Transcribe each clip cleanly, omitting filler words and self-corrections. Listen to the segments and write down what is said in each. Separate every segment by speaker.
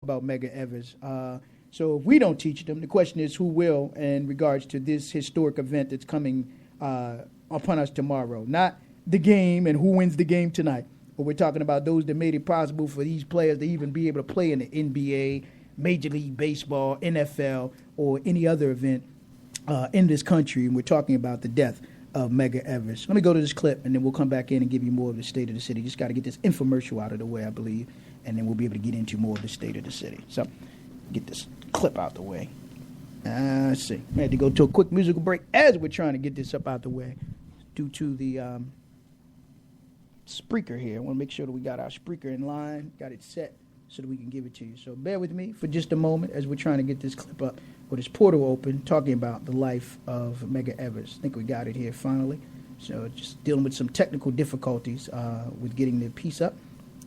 Speaker 1: about Medgar Evers. So if we don't teach them, the question is who will in regards to this historic event that's coming upon us tomorrow. Not the game and who wins the game tonight, but we're talking about those that made it possible for these players to even be able to play in the NBA, Major League Baseball, NFL, or any other event in this country. And we're talking about the death of Medgar Evers. Let me go to this clip, and then we'll come back in and give you more of the state of the city. Just got to get this infomercial out of the way, I believe, and then we'll be able to get into more of the state of the city. So get this clip out the way. Let's see. We had to go to a quick musical break as we're trying to get this up out the way due to the Spreaker here. I want to make sure that we got our Spreaker in line, got it set so that we can give it to you. So bear with me for just a moment as we're trying to get this clip up with this portal open, talking about the life of Medgar Evers. I think we got it here finally. So just dealing with some technical difficulties with getting the piece up.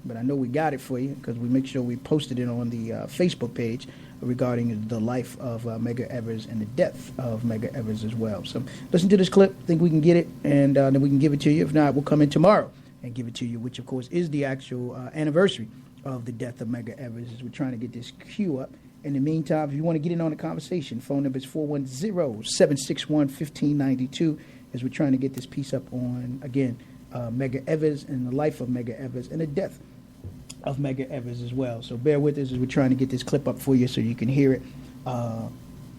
Speaker 1: But I know we got it for you because we make sure we posted it on the Facebook page regarding the life of Medgar Evers and the death of Medgar Evers as well. So listen to this clip. I think we can get it, and then we can give it to you. If not, we'll come in tomorrow and give it to you, which, of course, is the actual anniversary of the death of Medgar Evers as we're trying to get this cue up. In the meantime, if you want to get in on the conversation, phone number is 410-761-1592 as we're trying to get this piece up on, again, Medgar Evers and the life of Medgar Evers and the death of Medgar Evers as well. So bear with us as we're trying to get this clip up for you so you can hear it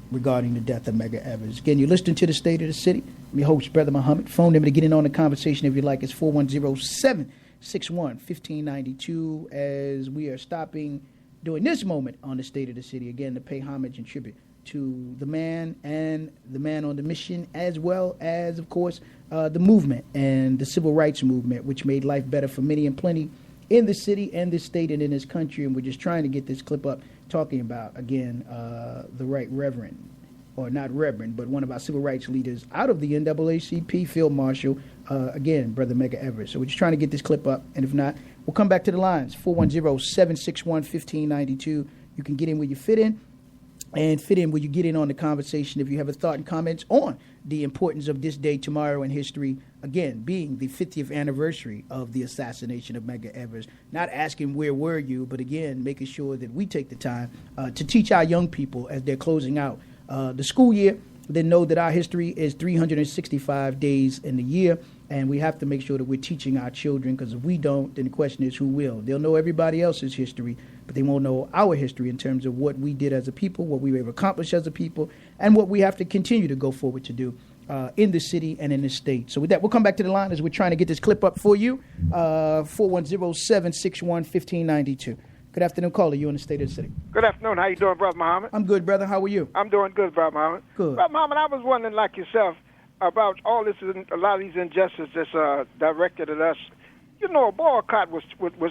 Speaker 1: regarding the death of Medgar Evers. Again, you're listening to the State of the City. I'm your host, Brother Muhammad. Phone number to get in on the conversation if you like is 410-761-1592 as we are stopping during this moment on the State of the City, again, to pay homage and tribute to the man and the man on the mission, as well as, of course, the movement and the civil rights movement, which made life better for many and plenty in the city and this state and in this country. And we're just trying to get this clip up talking about, again, the right reverend, or not reverend, but one of our civil rights leaders out of the NAACP, Field Marshal, again, Brother Medgar Evers. So we're just trying to get this clip up. And if not, we'll come back to the lines, 410-761-1592. You can get in where you fit in and fit in where you get in on the conversation if you have a thought and comments on the importance of this day tomorrow in history, again, being the 50th anniversary of the assassination of Medgar Evers. Not asking where were you, but again, making sure that we take the time to teach our young people as they're closing out the school year. Then know that our history is 365 days in the year, and we have to make sure that we're teaching our children, because if we don't, then the question is who will. They'll know everybody else's history, but they won't know our history in terms of what we did as a people, what we have accomplished as a people, and what we have to continue to go forward to do in the city and in the state. So with that, we'll come back to the line as we're trying to get this clip up for you, 410-761-1592. Good afternoon, caller. You in the State of the City.
Speaker 2: Good afternoon. How you doing, Brother Muhammad?
Speaker 1: I'm good, brother. How are you?
Speaker 2: I'm doing good, Brother Muhammad.
Speaker 1: Good.
Speaker 2: Brother Muhammad, I was wondering, like yourself, about all this, a lot of these injustices that's directed at us. You know, a boycott would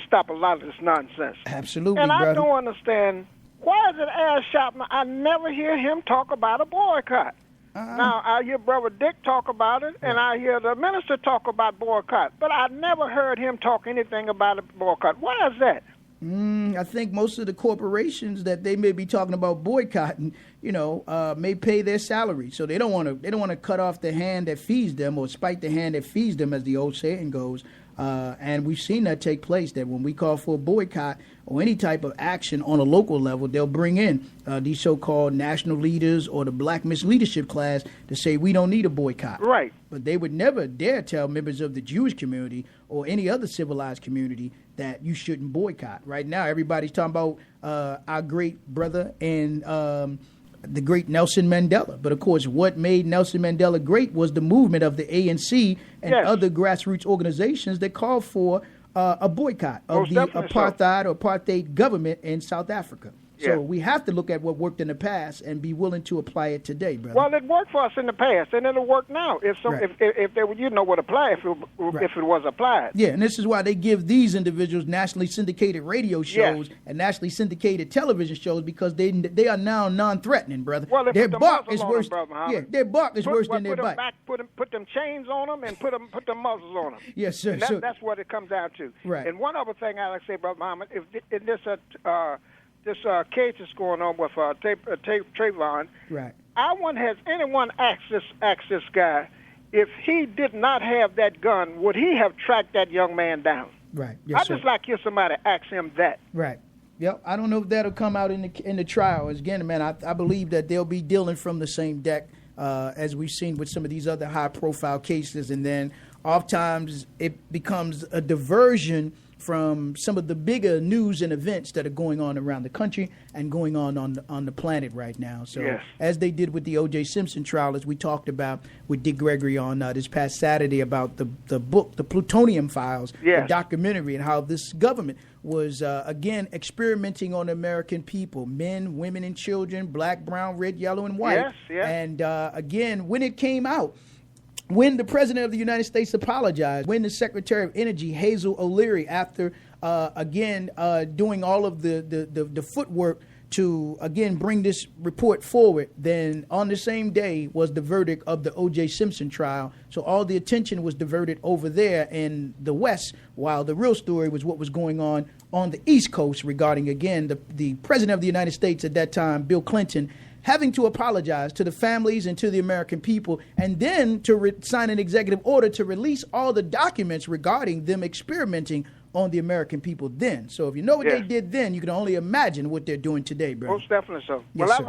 Speaker 2: stop a lot of this nonsense.
Speaker 1: Absolutely,
Speaker 2: and
Speaker 1: brother.
Speaker 2: I don't understand, why is it Al Sharpton, I never hear him talk about a boycott. Now, I hear Brother Dick talk about it, and I hear the minister talk about boycott, but I never heard him talk anything about a boycott. Why is that?
Speaker 1: I think most of the corporations that they may be talking about boycotting, may pay their salary, so they don't want to cut off the hand that feeds them or spite the hand that feeds them, as the old saying goes. And we've seen that take place. That when we call for a boycott or any type of action on a local level, they'll bring in these so-called national leaders or the Black Misleadership class to say we don't need a boycott.
Speaker 2: Right.
Speaker 1: But they would never dare tell members of the Jewish community or any other civilized community that you shouldn't boycott. Right now, everybody's talking about our great brother and the great Nelson Mandela. But, of course, what made Nelson Mandela great was the movement of the ANC and other grassroots organizations that called for a boycott of the apartheid government in South Africa. So we have to look at what worked in the past and be willing to apply it today, brother.
Speaker 2: Well, it worked for us in the past, and it'll work now if they would, would apply if it was applied.
Speaker 1: Yeah, and this is why they give these individuals nationally syndicated radio shows and nationally syndicated television shows, because they are now non-threatening, brother.
Speaker 2: Well,
Speaker 1: their bark is worse. Their bark is worse than their bite.
Speaker 2: Put them chains on them and put them muzzles on them.
Speaker 1: Yes, sir.
Speaker 2: That's what it comes down to.
Speaker 1: Right.
Speaker 2: And one other thing I like to say, Brother Muhammad, if in this case that's going on with Trayvon.
Speaker 1: Right.
Speaker 2: I wonder, has anyone asked this guy if he did not have that gun, would he have tracked that young man down?
Speaker 1: Right. Yes,
Speaker 2: I'd just like to hear somebody ask him that.
Speaker 1: Right. Yep. I don't know if that'll come out in the trial. Again, man, I believe that they'll be dealing from the same deck as we've seen with some of these other high-profile cases, and then oftentimes it becomes a diversion from some of the bigger news and events that are going on around the country and going on the planet right now. So
Speaker 2: yes.
Speaker 1: As they did with the O.J. Simpson trial, as we talked about with Dick Gregory on this past Saturday about the book, The Plutonium Files,
Speaker 2: yes.
Speaker 1: the documentary, and how this government was, again, experimenting on American people, men, women, and children, black, brown, red, yellow, and white.
Speaker 2: Yes, yes.
Speaker 1: And, again, when it came out, when the President of the United States apologized, when the Secretary of Energy, Hazel O'Leary, after, doing all of the footwork to, again, bring this report forward, then on the same day was the verdict of the O.J. Simpson trial. So all the attention was diverted over there in the West, while the real story was what was going on the East Coast regarding, again, the President of the United States at that time, Bill Clinton, having to apologize to the families and to the American people, and then to sign an executive order to release all the documents regarding them experimenting on the American people then. So if you know what
Speaker 2: yes.
Speaker 1: they did then, you can only imagine what they're doing today, bro.
Speaker 2: Most definitely so.
Speaker 1: Yes,
Speaker 2: well,
Speaker 1: sir.
Speaker 2: I've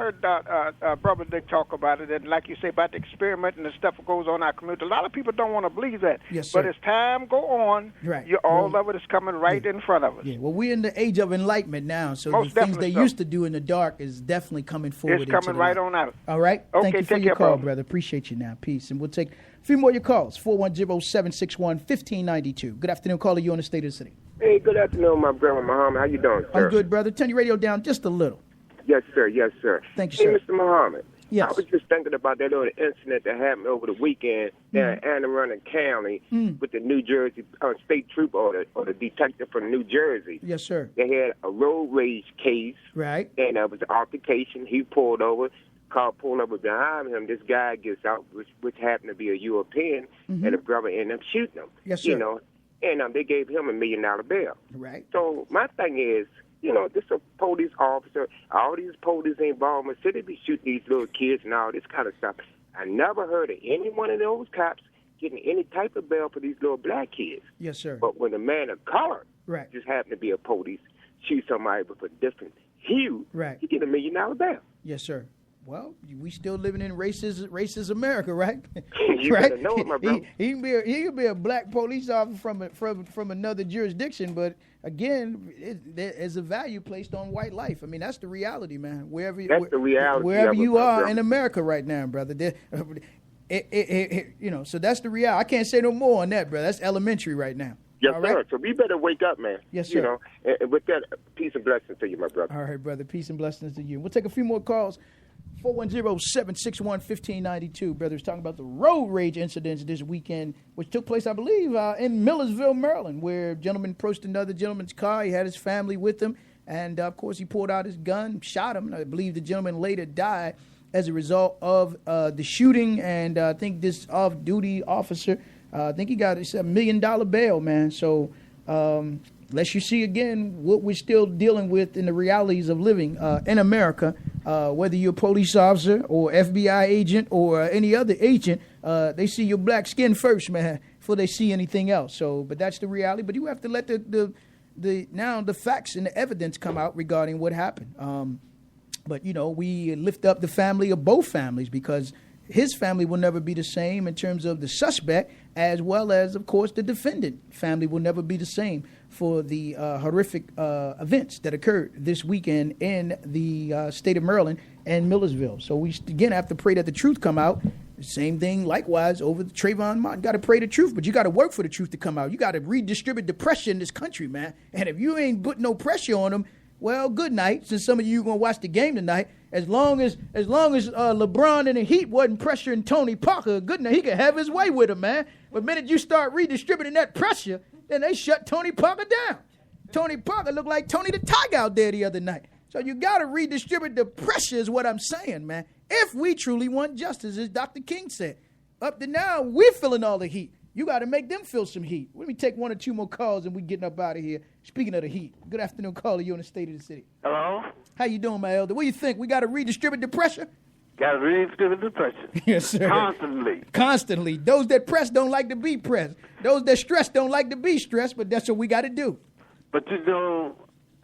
Speaker 2: heard Brother Dick talk about it, and like you say about the experimenting and stuff that goes on in our community. A lot of people don't want to believe that.
Speaker 1: Yes, sir.
Speaker 2: But as time go on,
Speaker 1: right.
Speaker 2: all of it is coming right in front of us.
Speaker 1: Yeah, well, we're in the age of enlightenment now, so
Speaker 2: Most
Speaker 1: the things they
Speaker 2: so.
Speaker 1: used to do in the dark is definitely coming forward.
Speaker 2: It's coming right on out.
Speaker 1: All right.
Speaker 2: Okay,
Speaker 1: Thank you for
Speaker 2: take
Speaker 1: your
Speaker 2: care,
Speaker 1: call,
Speaker 2: bro.
Speaker 1: brother. Appreciate you now. Peace. And we'll take a few more of your calls. 410-761-1592. Good afternoon, caller. You on the State of the City.
Speaker 3: Hey, good afternoon, my brother Muhammad. How you doing, sir?
Speaker 1: I'm good, brother. Turn your radio down just a little.
Speaker 3: Yes, sir. Yes, sir.
Speaker 1: Thank you,
Speaker 3: hey,
Speaker 1: sir.
Speaker 3: Mr. Muhammad.
Speaker 1: Yes.
Speaker 3: I was just thinking about that little incident that happened over the weekend down in Anne Arundel County with the New Jersey state trooper or the detective from New Jersey.
Speaker 1: Yes, sir.
Speaker 3: They had a road rage case.
Speaker 1: Right.
Speaker 3: And there was an altercation. He pulled over. Car pulled over behind him. This guy gets out, which happened to be a European, and the brother ended up shooting him.
Speaker 1: Yes, sir.
Speaker 3: You know, and they gave him $1 million bail.
Speaker 1: Right.
Speaker 3: So my thing is, this a police officer. All these police involved in the city be shooting these little kids and all this kind of stuff. I never heard of any one of those cops getting any type of bail for these little black kids.
Speaker 1: Yes, sir.
Speaker 3: But when a man of color
Speaker 1: Right.
Speaker 3: just happened to be a police, shoot somebody with a different hue,
Speaker 1: Right.
Speaker 3: he get $1 million bail.
Speaker 1: Yes, sir. Well, we still living in racist America, right?
Speaker 3: You
Speaker 1: right?
Speaker 3: better know it, my brother.
Speaker 1: He can be a black police officer from another jurisdiction, but again, there's a value placed on white life. I mean, that's the reality, man. Wherever you are in America right now, brother. So that's the reality. I can't say no more on that, brother. That's elementary right now.
Speaker 3: Yes,
Speaker 1: all
Speaker 3: sir.
Speaker 1: right?
Speaker 3: So we better wake up, man.
Speaker 1: Yes, sir.
Speaker 3: And with that, peace and blessings to you, my brother.
Speaker 1: All right, brother. Peace and blessings to you. We'll take a few more calls. 410-761-1592. Brothers talking about the road rage incidents this weekend, which took place, I believe, in Millersville, Maryland, where a gentleman approached another gentleman's car. He had his family with him, and, of course, he pulled out his gun, shot him. I believe the gentleman later died as a result of the shooting, and I think this off-duty officer, I think he got $1 million bail, man. So unless you see, again, what we're still dealing with in the realities of living in America, whether you're a police officer or FBI agent or any other agent, they see your black skin first, man, before they see anything else. So, but that's the reality. But you have to let the facts and the evidence come out regarding what happened. But, we lift up the family of both families because his family will never be the same in terms of the suspect, as well as, of course, the defendant family will never be the same for the horrific events that occurred this weekend in the state of Maryland and Millersville. So we, again, have to pray that the truth come out. Same thing, likewise, over the Trayvon Martin. Got to pray the truth, but you got to work for the truth to come out. You got to redistribute the pressure in this country, man. And if you ain't put no pressure on them, well, good night. Since some of you are going to watch the game tonight, as long as LeBron and the Heat wasn't pressuring Tony Parker, good night. He could have his way with him, man. But the minute you start redistributing that pressure, then they shut Tony Parker down. Tony Parker looked like Tony the Tiger out there the other night. So you got to redistribute the pressure is what I'm saying, man. If we truly want justice, as Dr. King said. Up to now, we're feeling all the heat. You got to make them feel some heat. Let me take one or two more calls and we getting up out of here. Speaking of the heat, good afternoon, caller. You in the State of the City.
Speaker 4: Hello?
Speaker 1: How you doing, my elder? What do you think? We got to redistribute the pressure?
Speaker 4: Got to redistribute the pressure.
Speaker 1: Yes, sir. Constantly. Those that press don't like to be pressed. Those that stress don't like to be stressed, but that's what we got to do.
Speaker 4: But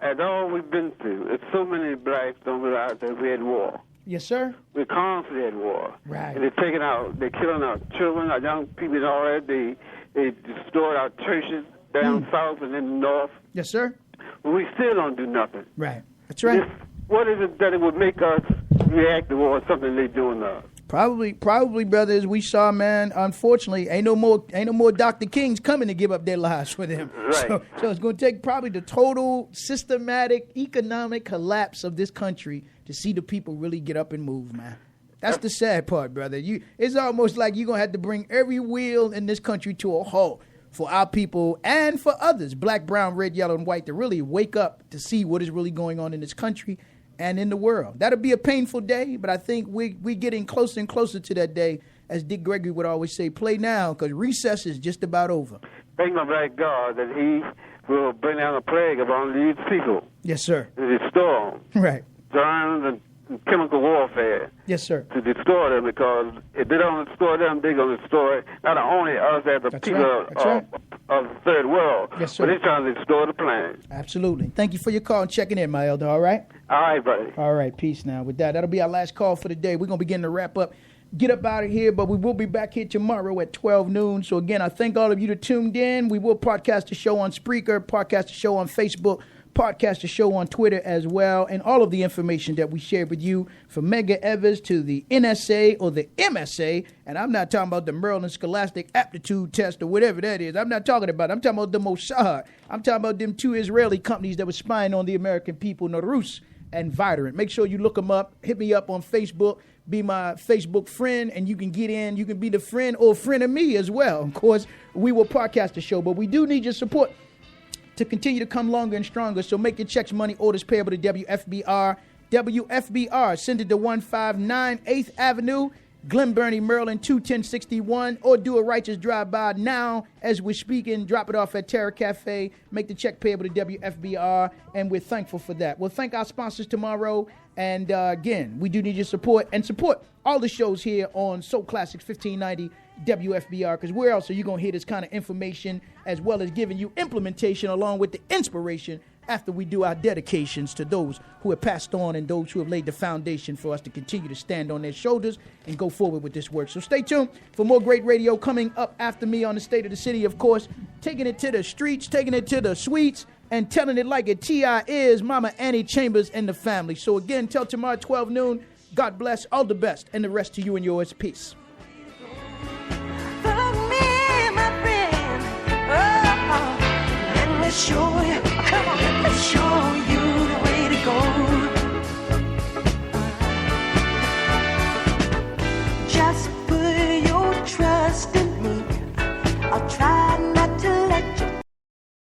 Speaker 4: at all we've been through, it's so many blacks don't realize that we had war.
Speaker 1: Yes, sir.
Speaker 4: We're constantly at war.
Speaker 1: Right.
Speaker 4: And they're killing our children, our young people and all that. They destroyed our churches down south and in the north.
Speaker 1: Yes, sir.
Speaker 4: But we still don't do nothing.
Speaker 1: Right. That's right.
Speaker 4: What is it that it would make us react towards something they're doing now?
Speaker 1: Probably, brother, as we saw, man, unfortunately, ain't no more Dr. Kings coming to give up their lives for them.
Speaker 4: Right.
Speaker 1: So it's going to take probably the total systematic economic collapse of this country to see the people really get up and move, man. That's the sad part, brother. It's almost like you're going to have to bring every wheel in this country to a halt for our people and for others, black, brown, red, yellow, and white, to really wake up to see what is really going on in this country and in the world. That'll be a painful day, but I think we're getting closer and closer to that day. As Dick Gregory would always say, play now, because recess is just about over.
Speaker 4: Thank my black God that he will bring down a plague upon these people.
Speaker 1: Yes, sir.
Speaker 4: To destroy them.
Speaker 1: Right.
Speaker 4: Drown and chemical warfare.
Speaker 1: Yes, sir.
Speaker 4: To destroy them, because if they don't destroy them, they're going to destroy not only us as the people of the third world,
Speaker 1: yes, sir.
Speaker 4: But they're trying to destroy the planet.
Speaker 1: Absolutely. Thank you for your call and checking in, my elder, all right?
Speaker 4: All right, buddy.
Speaker 1: All right, peace now. With that, that'll be our last call for the day. We're going to begin to wrap up, get up out of here, but we will be back here tomorrow at 12 noon. So, again, I thank all of you that tuned in. We will podcast the show on Spreaker, podcast the show on Facebook, podcast the show on Twitter as well, and all of the information that we shared with you, from Mega Evers to the NSA or the MSA, and I'm not talking about the Maryland Scholastic Aptitude Test or whatever that is. I'm not talking about it. I'm talking about the Mossad. I'm talking about them two Israeli companies that were spying on the American people, Narus and Viderant. Make sure you look them up. Hit me up on Facebook. Be my Facebook friend, and you can get in. You can be the friend or friend of me as well. Of course, we will podcast the show, but we do need your support to continue to come longer and stronger. So make your checks, money, orders payable to WFBR. WFBR, send it to 159 8th Avenue, Glen Burnie, Maryland, 21061, or do a righteous drive-by now as we're speaking. Drop it off at Terra Cafe. Make the check payable to WFBR, and we're thankful for that. We'll thank our sponsors tomorrow. And again, we do need your support, and support all the shows here on Soul Classics 1590 WFBR, because where else are you going to hear this kind of information, as well as giving you implementation along with the inspiration after we do our dedications to those who have passed on and those who have laid the foundation for us to continue to stand on their shoulders and go forward with this work. So stay tuned for more great radio coming up after me on the State of the City, of course, taking it to the streets, taking it to the suites, and telling it like it T.I. is, Mama Annie Chambers and the family. So again, till tomorrow, 12 noon, God bless, all the best, and the rest to you and yours. Peace.
Speaker 5: Follow me, my friend. Oh, and we're sure